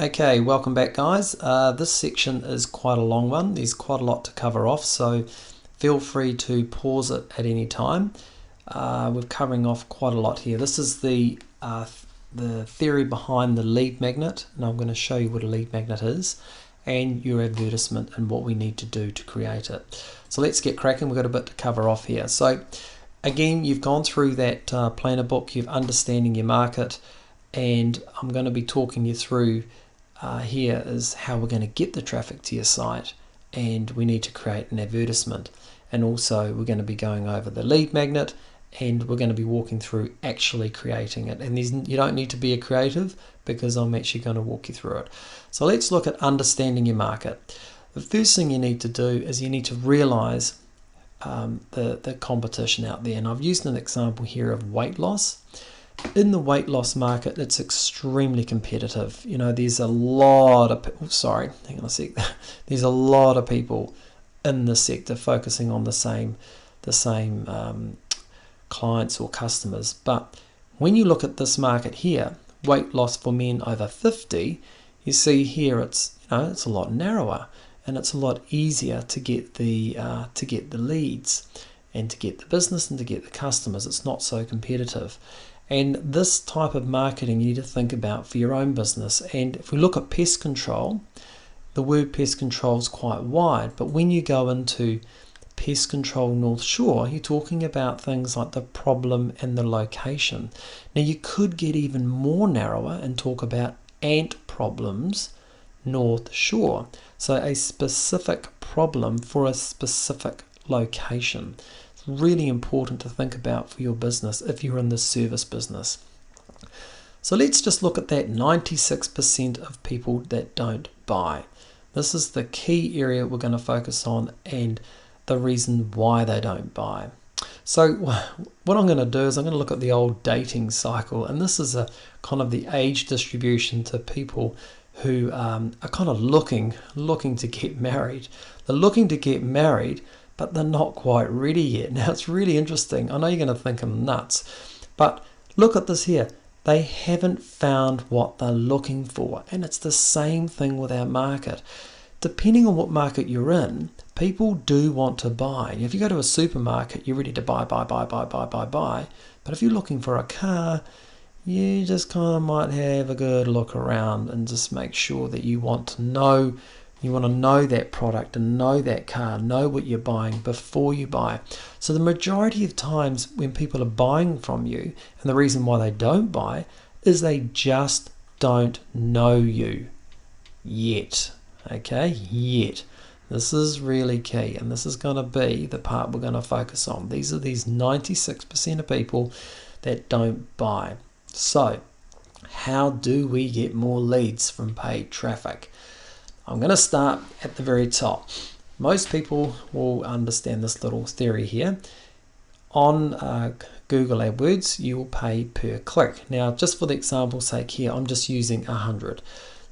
Okay, welcome back guys. This section is quite a long one. There's quite a lot to cover off, so feel free to pause it at any time. We're covering off quite a lot here. This is the theory behind the lead magnet, and I'm going to show you what a lead magnet is and your advertisement and what we need to do to create it. So let's get cracking. We've got a bit to cover off here. So again, you've gone through that planner book, you're understanding your market, and I'm going to be talking you through here is how we're going to get the traffic to your site, and we need to create an advertisement, and also we're going to be going over the lead magnet, and we're going to be walking through actually creating it. And you don't need to be a creative because I'm actually going to walk you through it. So let's look at understanding your market. The first thing you need to do is you need to realize the competition out there, and I've used an example here of weight loss. In the weight loss market, it's extremely competitive. You know, there's a lot of there's a lot of people in this sector focusing on the same clients or customers. But when you look at this market here, weight loss for men over 50, you see here it's a lot narrower, and it's a lot easier to get the leads and to get the business and to get the customers. It's not so competitive. And this type of marketing you need to think about for your own business. And if we look at pest control, the word pest control is quite wide, but when you go into pest control North Shore, you're talking about things like the problem and the location. Now you could get even more narrower and talk about ant problems North Shore. So a specific problem for a specific location. Really important to think about for your business if you're in the service business. So let's just look at that 96% of people that don't buy. This is the key area we're going to focus on and the reason why they don't buy. So what I'm going to do is I'm going to look at the old dating cycle, and this is a kind of the age distribution to people who are kind of looking to get married. They're looking to get married, but they're not quite ready yet. Now it's really interesting. I know you're going to think I'm nuts, but look at this here. They haven't found what they're looking for, and it's the same thing with our market. Depending on what market you're in, people do want to buy. If you go to a supermarket, you're ready to buy. But if you're looking for a car, you just kind of might have a good look around and just make sure that you want to know that product and know that car, know what you're buying before you buy. So the majority of times when people are buying from you, and the reason why they don't buy is they just don't know you yet. Okay, yet. This is really key, and this is going to be the part we're going to focus on. These are these 96% of people that don't buy. So how do we get more leads from paid traffic? I'm going to start at the very top. Most people will understand this little theory here. On Google AdWords, you will pay per click. Now, just for the example's sake here, I'm just using 100.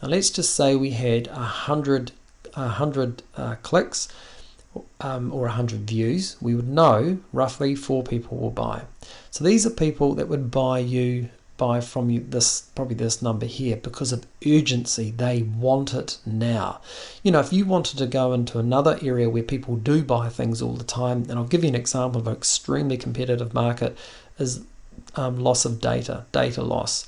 Now, let's just say we had 100 clicks or 100 views. We would know roughly 4 people will buy. So these are people that would buy from you probably this number here because of urgency. They want it now. You know, if you wanted to go into another area where people do buy things all the time, and I'll give you an example of an extremely competitive market, is loss of data loss.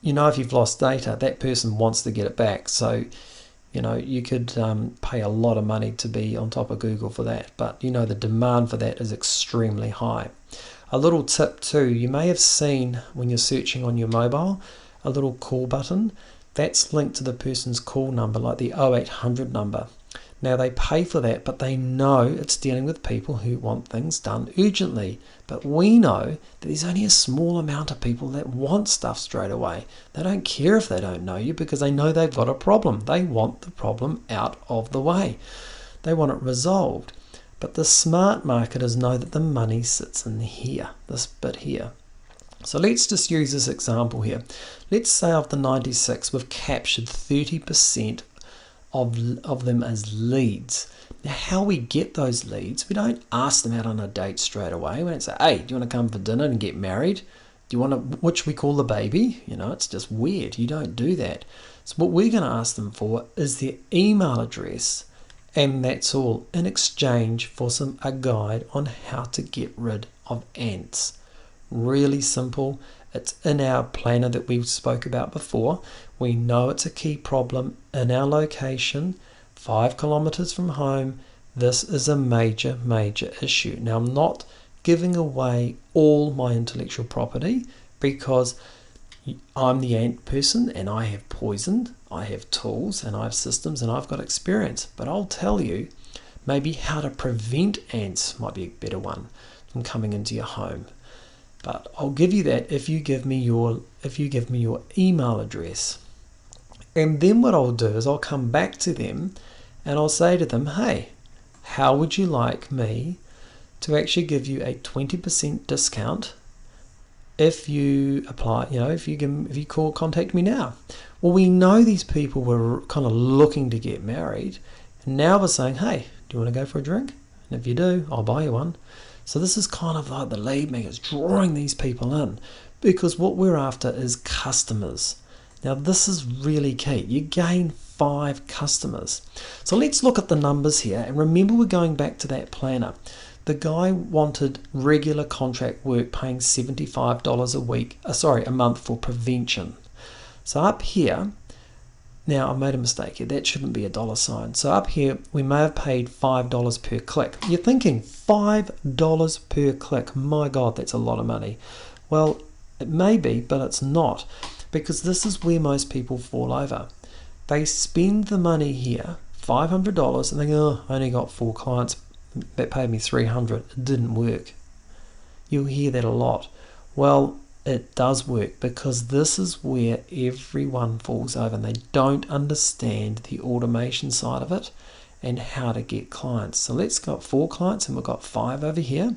You know, if you've lost data, that person wants to get it back. So, you know, you could pay a lot of money to be on top of Google for that, but you know the demand for that is extremely high. A little tip too, you may have seen when you're searching on your mobile, a little call button. That's linked to the person's call number, like the 0800 number. Now they pay for that, but they know it's dealing with people who want things done urgently. But we know that there's only a small amount of people that want stuff straight away. They don't care if they don't know you because they know they've got a problem. They want the problem out of the way. They want it resolved. But the smart marketers know that the money sits in here, this bit here. So let's just use this example here. Let's say of the 96, we've captured 30% of them as leads. Now, how we get those leads, we don't ask them out on a date straight away. We don't say, hey, do you want to come for dinner and get married? Do you want to, which we call the baby? You know, it's just weird. You don't do that. So what we're going to ask them for is their email address, and that's all, in exchange for a guide on how to get rid of ants. Really simple. It's in our planner that we spoke about before. We know it's a key problem in our location, 5 kilometers from home. This is a major issue. Now, I'm not giving away all my intellectual property because I'm the ant person and I have poisoned, I have tools and I have systems and I've got experience. But I'll tell you, maybe how to prevent ants might be a better one from coming into your home. But I'll give you that if you give me your email address. And then what I'll do is I'll come back to them and I'll say to them, hey, how would you like me to actually give you a 20% discount if you apply, if you contact me now? Well, we know these people were kind of looking to get married, and now we're saying, hey, do you want to go for a drink? And if you do, I'll buy you one. So this is kind of like the lead magnets, drawing these people in, because what we're after is customers. Now this is really key. You gain 5 customers. So let's look at the numbers here, and remember we're going back to that planner. The guy wanted regular contract work paying $75 a month for prevention. So up here, now I made a mistake here, that shouldn't be a dollar sign. So up here we may have paid $5 per click. You're thinking $5 per click, my God, that's a lot of money. Well, it may be, but it's not, because this is where most people fall over. They spend the money here, $500, and they go, oh, I only got 4 clients that paid me $300. It didn't work. You'll hear that a lot. Well, it does work, because this is where everyone falls over and they don't understand the automation side of it and how to get clients. So let's got 4 clients and we've got 5 over here.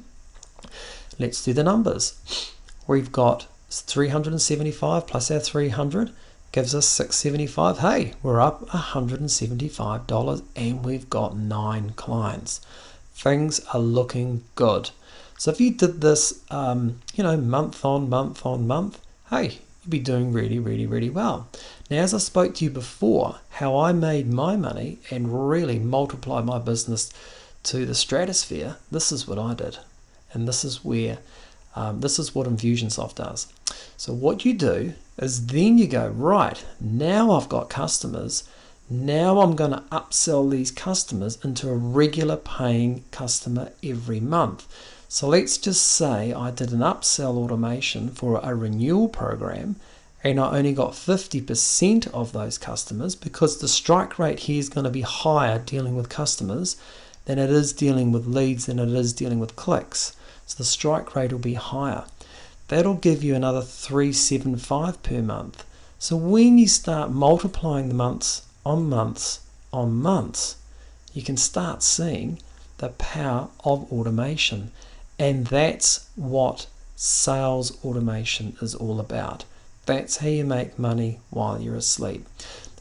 Let's do the numbers. We've got 375 plus our 300 gives us 675. Hey, we're up $175 and we've got 9 clients. Things are looking good. So if you did this, month on month, hey, you'd be doing really well. Now, as I spoke to you before, how I made my money and really multiplied my business to the stratosphere, this is what I did. And this is where, this is what Infusionsoft does. So what you do is then you go, right, now I've got customers. Now I'm going to upsell these customers into a regular paying customer every month. So let's just say I did an upsell automation for a renewal program and I only got 50% of those customers, because the strike rate here is going to be higher dealing with customers than it is dealing with leads, than it is dealing with clicks. So the strike rate will be higher. That'll give you another $375 per month. So when you start multiplying the months on months, you can start seeing the power of automation. And that's what sales automation is all about. That's how you make money while you're asleep.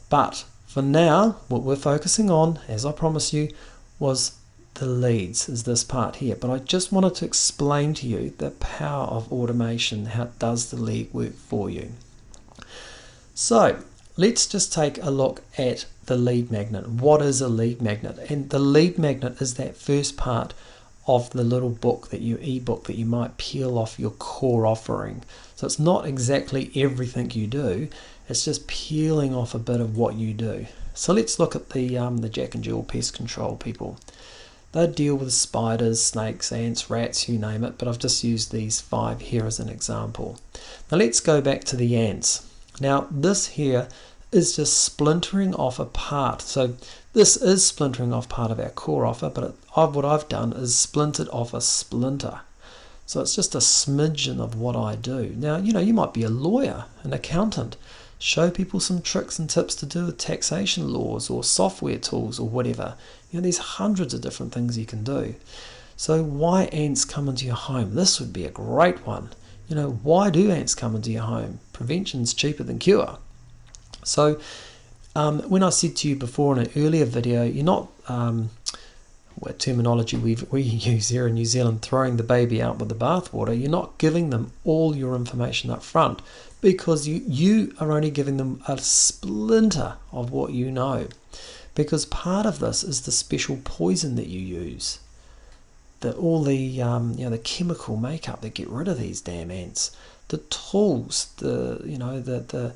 But for now, what we're focusing on, as I promised you, was the leads, is this part here. But I just wanted to explain to you the power of automation, how it does the lead work for you. So let's just take a look at the lead magnet. What is a lead magnet? And the lead magnet is that first part of the little book, that ebook that you might peel off your core offering. So it's not exactly everything you do, it's just peeling off a bit of what you do. So let's look at the Jack and Jill pest control people. They deal with spiders, snakes, ants, rats, you name it, but I've just used these 5 here as an example. Now let's go back to the ants. Now this here is just splintering off a part. So this is splintering off part of our core offer, but what I've done is splintered off a splinter. So it's just a smidgen of what I do. Now, you might be a lawyer, an accountant, show people some tricks and tips to do with taxation laws or software tools or whatever. There's hundreds of different things you can do. So why ants come into your home? This would be a great one. Why do ants come into your home? Prevention's cheaper than cure. So when I said to you before in an earlier video, you're not, what terminology we use here in New Zealand, throwing the baby out with the bathwater. You're not giving them all your information up front, because you are only giving them a splinter of what you know. Because part of this is the special poison that you use, all the the chemical makeup that get rid of these damn ants, the tools, the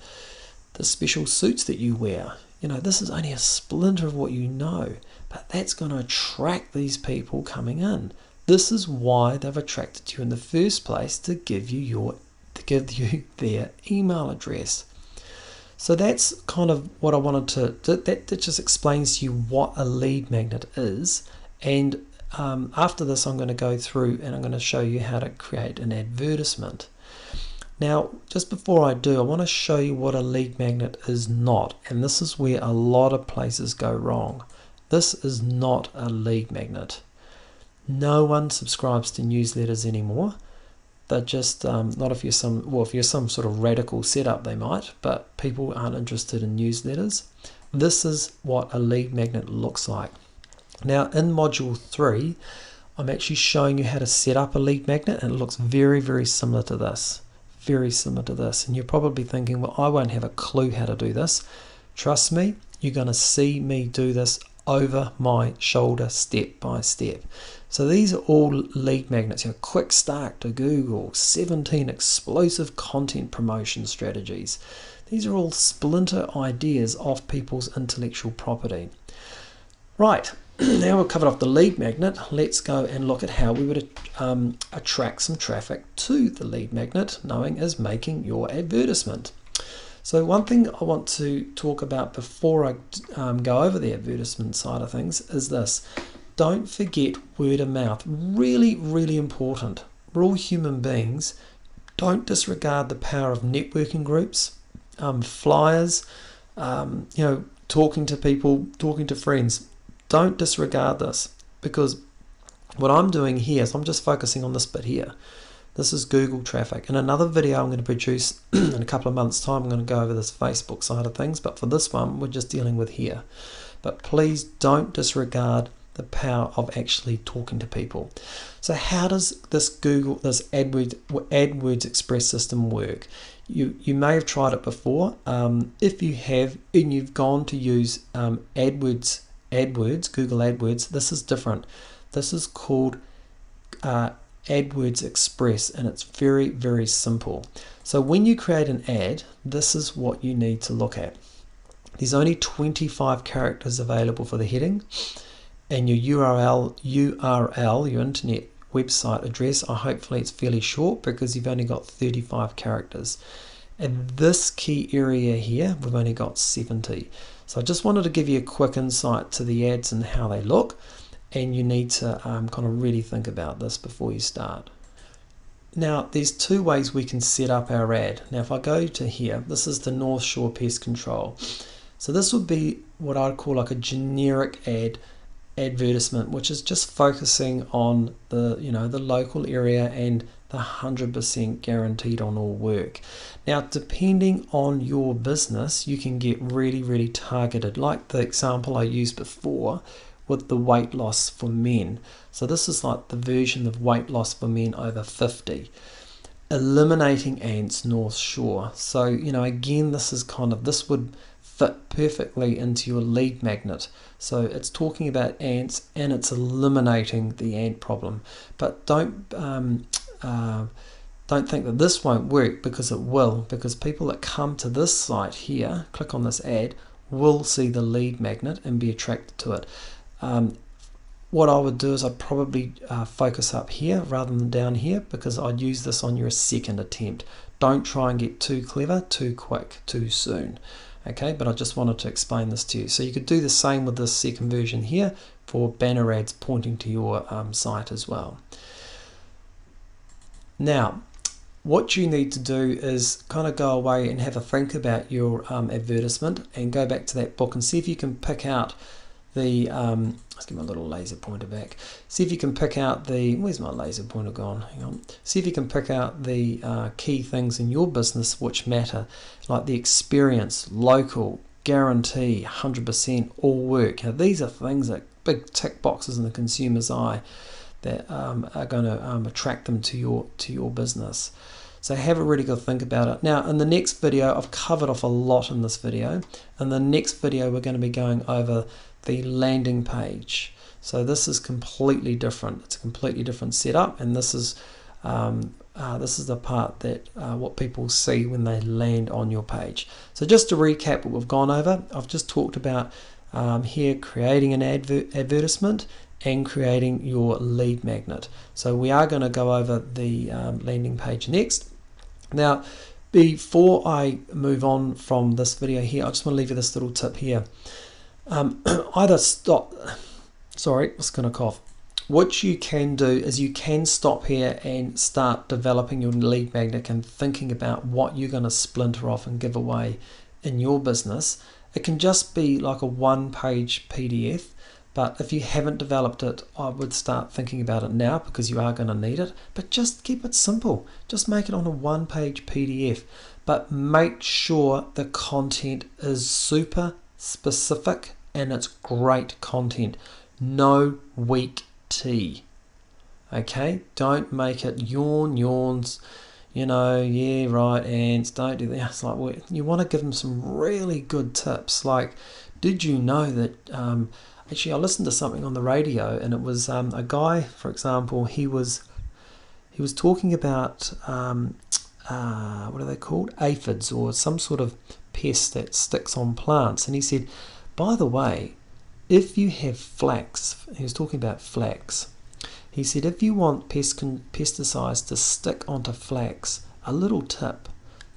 special suits that you wear. This is only a splinter of what you know, but that's going to attract these people coming in. This is why they've attracted you in the first place, to give you their email address. So that's kind of what I wanted to. That just explains to you what a lead magnet is. And after this, I'm going to go through and I'm going to show you how to create an advertisement. Now, just before I do, I want to show you what a lead magnet is not. And this is where a lot of places go wrong. This is not a lead magnet. No one subscribes to newsletters anymore. They're just not if you're some sort of radical setup, they might, but people aren't interested in newsletters. This is what a lead magnet looks like. Now in module 3, I'm actually showing you how to set up a lead magnet, and it looks very, very similar to this. Very similar to this. And you're probably thinking, well, I won't have a clue how to do this. Trust me, you're going to see me do this over my shoulder, step by step. So these are all lead magnets. Quick start to Google, 17 explosive content promotion strategies. These are all splinter ideas of people's intellectual property. Right, now we've covered off the lead magnet. Let's go and look at how we would attract some traffic to the lead magnet, knowing as making your advertisement. So one thing I want to talk about before I go over the advertisement side of things is this. Don't forget word of mouth. Really, really important. We're all human beings. Don't disregard the power of networking groups, flyers, talking to people, talking to friends. Don't disregard this, because what I'm doing here is I'm just focusing on this bit here. This is Google traffic. In another video I'm going to produce in a couple of months' time, I'm going to go over this Facebook side of things, but for this one we're just dealing with here. But please don't disregard the power of actually talking to people. So how does this AdWords Express system work? You may have tried it before. If you have and you've gone to use AdWords, Google AdWords, this is different. This is called AdWords Express, and it's very, very simple. So when you create an ad, this is what you need to look at. There's only 25 characters available for the heading, and your URL, your internet website address, hopefully it's fairly short because you've only got 35 characters. And this key area here, we've only got 70. So I just wanted to give you a quick insight to the ads and how they look. And you need to kind of really think about this before you start. Now there's two ways we can set up our ad. Now if I go to here, this is the North Shore Pest Control. So this would be what I'd call like a generic advertisement, which is just focusing on the the local area and the 100% guaranteed on all work. Now depending on your business, you can get really, really targeted, like the example I used before with the weight loss for men. So this is like the version of weight loss for men over 50. Eliminating ants North Shore. So again, this would fit perfectly into your lead magnet. So it's talking about ants and it's eliminating the ant problem. But don't think that this won't work, because it will, because people that come to this site here, click on this ad, will see the lead magnet and be attracted to it. What I would do is I'd probably focus up here rather than down here, because I'd use this on your second attempt. Don't try and get too clever, too quick, too soon. Okay, but I just wanted to explain this to you. So you could do the same with this second version here for banner ads pointing to your site as well. Now, what you need to do is kind of go away and have a think about your advertisement, and go back to that book and see if you can pick out the let's get my little laser pointer back. See if you can pick out the, where's my laser pointer gone? Hang on. See if you can pick out the key things in your business which matter, like the experience, local, guarantee, 100%, all work. Now, these are things that big tick boxes in the consumer's eye that are going to attract them to your business. So have a really good think about it. Now, in the next video, I've covered off a lot in this video. In the next video, we're going to be going over the landing page. So this is completely different. It's a completely different setup, and this is the part that what people see when they land on your page. So just to recap what we've gone over, I've just talked about here creating an advertisement and creating your lead magnet. So we are going to go over the landing page next. Now, before I move on from this video here, I just want to leave you this little tip here. Either stop, sorry, I was going to cough. What you can do is you can stop here and start developing your lead magnet and thinking about what you're going to splinter off and give away in your business. It can just be like a one-page PDF, but if you haven't developed it, I would start thinking about it now because you are going to need it. But just keep it simple. Just make it on a one-page PDF, but make sure the content is super specific and it's great content. No weak tea. Okay, don't make it yawns, you know, yeah, right, ants, don't do that. It's like, you want to give them some really good tips. Like, did you know that actually I listened to something on the radio, and it was a guy, for example, he was talking about what are they called, aphids, or some sort of pest that sticks on plants. And he said, by the way, if you have flax, he was talking about flax, he said if you want pesticides to stick onto flax, a little tip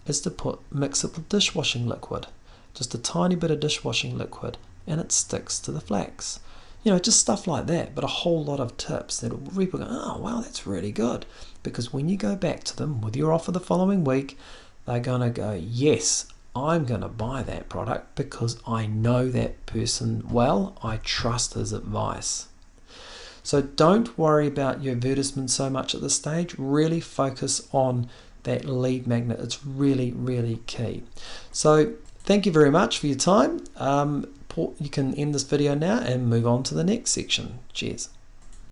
is to mix it with dishwashing liquid, just a tiny bit of dishwashing liquid, and it sticks to the flax. You know, just stuff like that, but a whole lot of tips that people go, oh wow, that's really good. Because when you go back to them with your offer the following week, they're going to go, yes, I'm going to buy that product because I know that person well, I trust his advice. So don't worry about your advertisement so much at this stage. Really focus on that lead magnet. It's really, really key. So thank you very much for your time. You can end this video now and move on to the next section. Cheers.